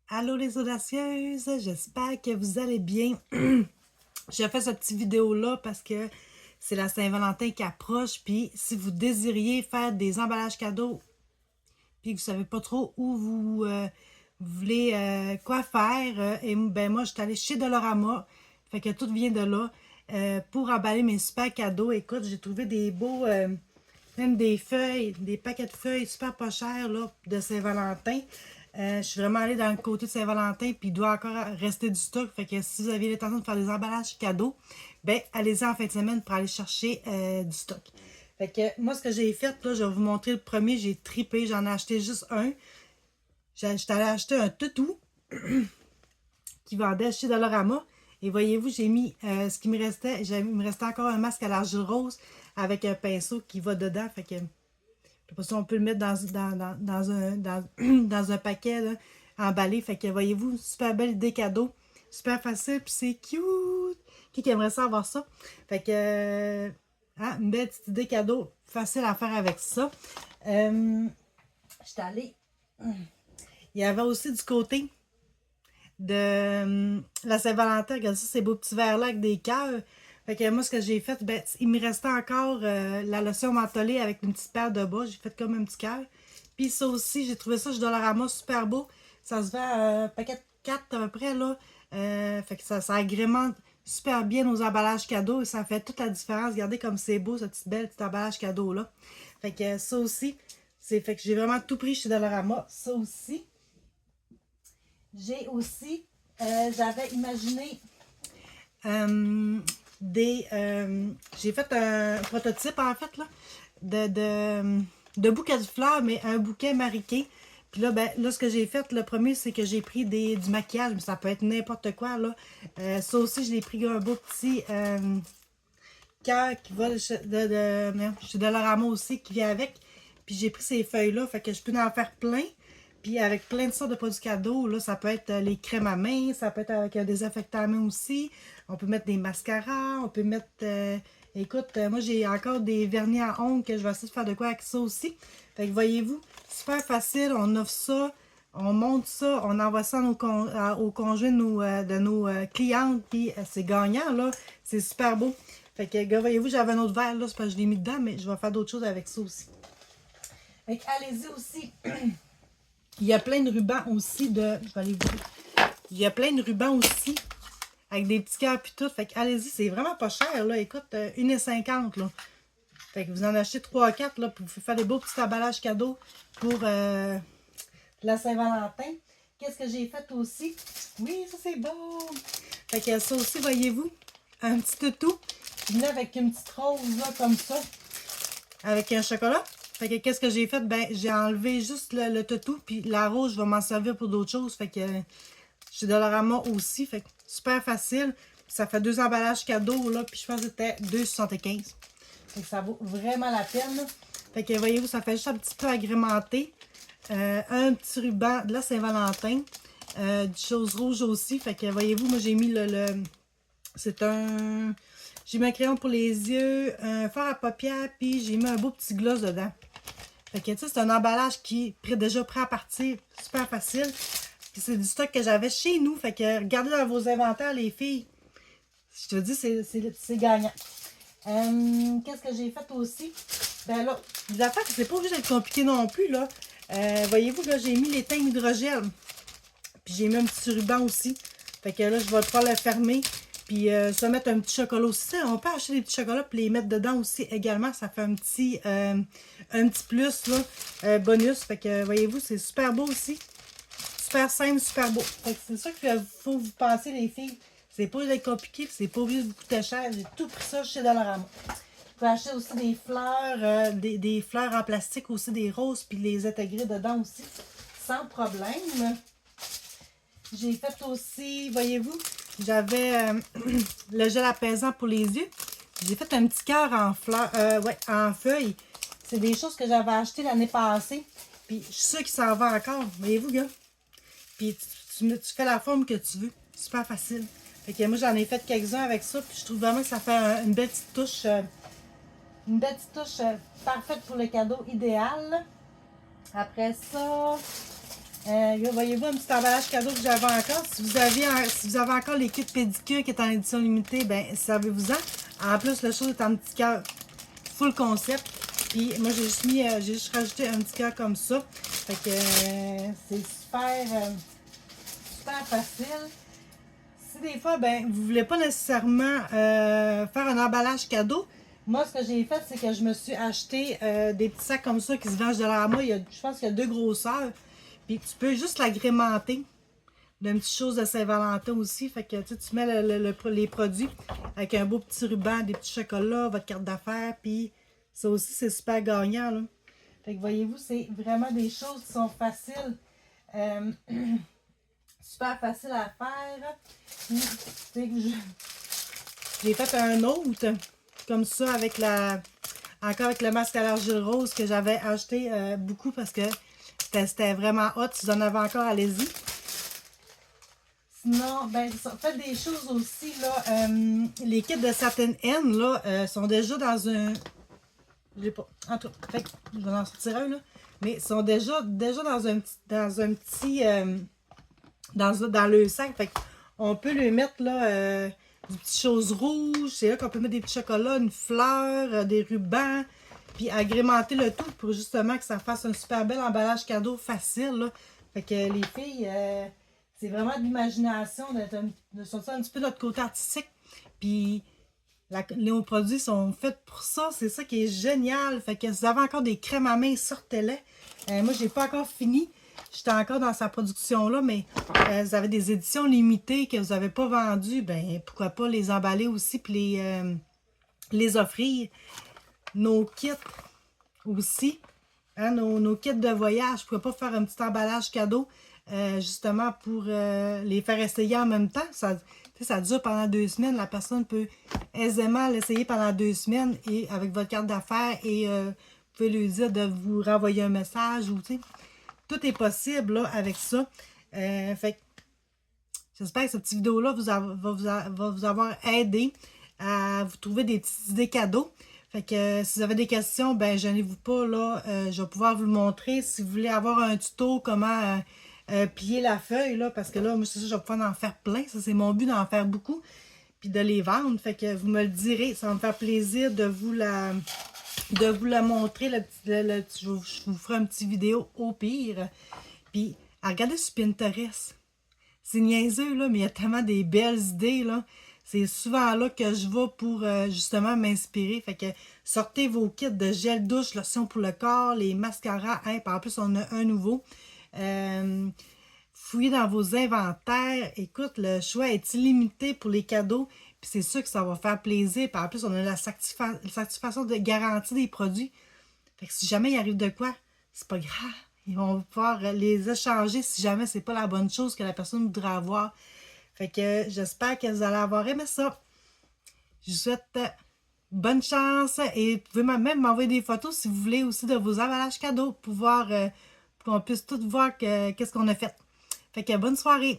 Allô les audacieuses, j'espère que vous allez bien. J'ai fait cette petite vidéo-là parce que c'est la Saint-Valentin qui approche. Puis si vous désiriez faire des emballages cadeaux puis que vous savez pas trop où vous voulez quoi faire, ben moi je suis allée chez Dollarama. Fait que tout vient de là. Pour emballer mes super cadeaux. Écoute, j'ai trouvé des beaux, même des feuilles, des paquets de feuilles super pas chers là, de Saint-Valentin. Je suis vraiment allée dans le côté de Saint-Valentin, puis il doit encore rester du stock. Fait que si vous avez l'intention de faire des emballages cadeaux, ben allez-y en fin de semaine pour aller chercher du stock. Fait que moi, ce que j'ai fait, là, je vais vous montrer le premier. J'ai tripé, j'en ai acheté juste un. J'étais allée acheter un toutou qui vendait chez Dollarama. Et voyez-vous, j'ai mis ce qui me restait. Il me restait encore un masque à l'argile rose avec un pinceau qui va dedans. Fait que je sais pas si on peut le mettre dans un paquet là, emballé. Fait que voyez-vous, super belle idée cadeau. Super facile, puis c'est cute. Qui aimerait ça avoir ça? Fait que, hein, une belle petite idée cadeau. Facile à faire avec ça. J'étais allée. Il y avait aussi du côté de la Saint-Valentin. Regardez ça, ces beaux petits verres-là avec des cœurs. Fait que moi, ce que j'ai fait, ben, il me restait encore la lotion mentholée avec une petite paire de bas. J'ai fait comme un petit cœur. Puis ça aussi, j'ai trouvé ça chez Dollarama super beau. Ça se vend paquet de 4 à peu près, là. Fait que ça agrémente super bien nos emballages cadeaux et ça fait toute la différence. Regardez comme c'est beau, ce petit emballage cadeau-là. Fait que ça aussi, c'est fait que j'ai vraiment tout pris chez Dollarama. Ça aussi. J'ai aussi, j'avais imaginé des... j'ai fait un prototype, en fait, là, de bouquet de fleurs, mais un bouquet mariqué. Puis là, ben, là, ce que j'ai fait, le premier, c'est que j'ai pris du maquillage, mais ça peut être n'importe quoi, là. Ça aussi, je l'ai pris un beau petit cœur qui va chez Dollarama aussi, qui vient avec. Puis j'ai pris ces feuilles-là, fait que je peux en faire plein. Puis avec plein de sortes de produits cadeaux, là, ça peut être les crèmes à main, ça peut être avec un désinfectant à main aussi. On peut mettre des mascaras, on peut mettre... écoute, moi j'ai encore des vernis à ongles que je vais essayer de faire de quoi avec ça aussi. Fait que voyez-vous, super facile, on offre ça, on monte ça, on envoie ça aux conjoints de nos clientes, puis c'est gagnant, là. C'est super beau. Fait que, gars, voyez-vous, j'avais un autre verre, là, c'est parce que je l'ai mis dedans, mais je vais faire d'autres choses avec ça aussi. Fait que allez-y aussi. Il y a plein de rubans aussi de... Je vais aller vous... Il y a plein de rubans aussi avec des petits cœurs puis tout. Fait que allez-y, c'est vraiment pas cher, là. Écoute, 1,50 là. Fait que vous en achetez 3-4, là, pour faire des beaux petits emballages cadeaux pour la Saint-Valentin. Qu'est-ce que j'ai fait aussi? Oui, ça c'est beau! Fait que ça aussi, voyez-vous, un petit toutou. qui venait avec une petite rose, là, comme ça, avec un chocolat. Fait que qu'est-ce que j'ai fait? Ben, j'ai enlevé juste le toutou, puis la rose, je vais m'en servir pour d'autres choses. Fait que chez Dollarama aussi. Fait que super facile. Ça fait 2 emballages cadeaux, là, puis je pense que c'était 2,75. Fait que ça vaut vraiment la peine, là. Fait que voyez-vous, ça fait juste un petit peu agrémenté. Un petit ruban de la Saint-Valentin. Du chose rouge aussi. Fait que voyez-vous, moi j'ai mis c'est un... J'ai mis un crayon pour les yeux, un fard à paupières, puis j'ai mis un beau petit gloss dedans. Fait que, tu sais, c'est un emballage qui est déjà prêt à partir. Super facile. Puis c'est du stock que j'avais chez nous. Fait que, regardez dans vos inventaires, les filles. Je te dis, c'est gagnant. Qu'est-ce que j'ai fait aussi? Ben là, les affaires, c'est pas obligé d'être compliqué non plus, là. Voyez-vous, là, j'ai mis les teintes hydrogel. Puis j'ai mis un petit ruban aussi. Fait que là, je vais pouvoir le fermer. Puis ça mettre un petit chocolat aussi. On peut acheter des petits chocolats et les mettre dedans aussi également. Ça fait un petit plus, là, bonus. Fait que voyez-vous, c'est super beau aussi. Super simple, super beau. Fait que c'est ça qu'il faut vous penser, les filles. C'est pas obligé d'être compliqué, c'est pas obligé de vous coûter cher. J'ai tout pris ça chez Dollarama. Vous pouvez acheter aussi des fleurs, des fleurs en plastique aussi, des roses, puis les intégrer dedans aussi, sans problème. J'ai fait aussi, voyez-vous, j'avais le gel apaisant pour les yeux. J'ai fait un petit cœur en fleurs, ouais, en feuilles. C'est des choses que j'avais achetées l'année passée. Puis je suis sûre qu'il s'en va encore. Voyez-vous, gars? Puis tu fais la forme que tu veux. Super facile. Fait que moi, j'en ai fait quelques-uns avec ça. Puis je trouve vraiment que ça fait une belle petite touche. Une belle petite touche parfaite pour le cadeau idéal. Après ça, Voyez-vous un petit emballage cadeau que j'avais encore. Si vous avez encore les kits pédicure qui est en édition limitée, ben servez-vous-en. En plus, le show est en petit cœur full concept. Puis moi, j'ai juste rajouté un petit cœur comme ça. Fait que c'est super facile. Si des fois, ben, vous voulez pas nécessairement faire un emballage cadeau, moi, ce que j'ai fait, c'est que je me suis acheté des petits sacs comme ça qui se vendent de la moi. Je pense qu'il y a 2 grosseurs. Puis tu peux juste l'agrémenter d'une petite chose de Saint-Valentin aussi. Fait que tu mets les produits avec un beau petit ruban, des petits chocolats, votre carte d'affaires. Puis ça aussi, c'est super gagnant, là. Fait que voyez-vous, c'est vraiment des choses qui sont faciles. Super facile à faire. J'ai fait un autre comme ça avec encore avec le masque à l'argile rose que j'avais acheté beaucoup parce que c'était vraiment hot. Si vous en avez encore, allez-y. Sinon, ben, faites des choses aussi, là. Les kits de Satin N, là, sont déjà dans un... J'ai pas... En tout cas, je vais en sortir un, là. Mais sont déjà dans un petit... dans le sac. Fait on peut lui mettre, là, des petites choses rouges. C'est là qu'on peut mettre des petits chocolats, une fleur, des rubans. Puis agrémenter le tout pour justement que ça fasse un super bel emballage cadeau facile, là. Fait que les filles, c'est vraiment de l'imagination, de sortir un petit peu de notre côté artistique. Puis les produits sont faits pour ça. C'est ça qui est génial. Fait que si vous avez encore des crèmes à main, sortez-les. Moi, j'ai pas encore fini. J'étais encore dans sa production-là, mais vous avez des éditions limitées que vous n'avez pas vendues. Ben pourquoi pas les emballer aussi puis les offrir. Nos kits aussi, hein, nos kits de voyage. Je ne pourrais pas faire un petit emballage cadeau justement pour les faire essayer en même temps. Ça dure pendant 2 semaines. La personne peut aisément l'essayer pendant 2 semaines et avec votre carte d'affaires et vous pouvez lui dire de vous renvoyer un message. Ou, tout est possible là, avec ça. Fait j'espère que cette petite vidéo-là va vous avoir aidé à vous trouver des petites idées cadeaux. Fait que si vous avez des questions, ben gênez-vous pas, là, je vais pouvoir vous le montrer. Si vous voulez avoir un tuto, comment plier la feuille, là, parce que là, moi, c'est ça, je vais pouvoir en faire plein. Ça, c'est mon but, d'en faire beaucoup, puis de les vendre. Fait que vous me le direz, ça va me faire plaisir de vous la montrer. Je vous ferai une petite vidéo au pire. Puis, regardez sur Pinterest. C'est niaiseux, là, mais il y a tellement des belles idées, là. C'est souvent là que je vais pour justement m'inspirer. Fait que sortez vos kits de gel douche, lotion pour le corps, les mascaras. Hein, en plus, on a un nouveau. Fouillez dans vos inventaires. Écoute, le choix est illimité pour les cadeaux. Puis c'est sûr que ça va faire plaisir. Puis en plus, on a la certification de garantie des produits. Fait que si jamais il arrive de quoi, c'est pas grave. Ils vont pouvoir les échanger si jamais c'est pas la bonne chose que la personne voudrait avoir. Fait que j'espère que vous allez avoir aimé ça. Je vous souhaite bonne chance et vous pouvez même m'envoyer des photos si vous voulez aussi de vos emballages cadeaux pour voir, pour qu'on puisse tout voir qu'est-ce qu'on a fait. Fait que bonne soirée!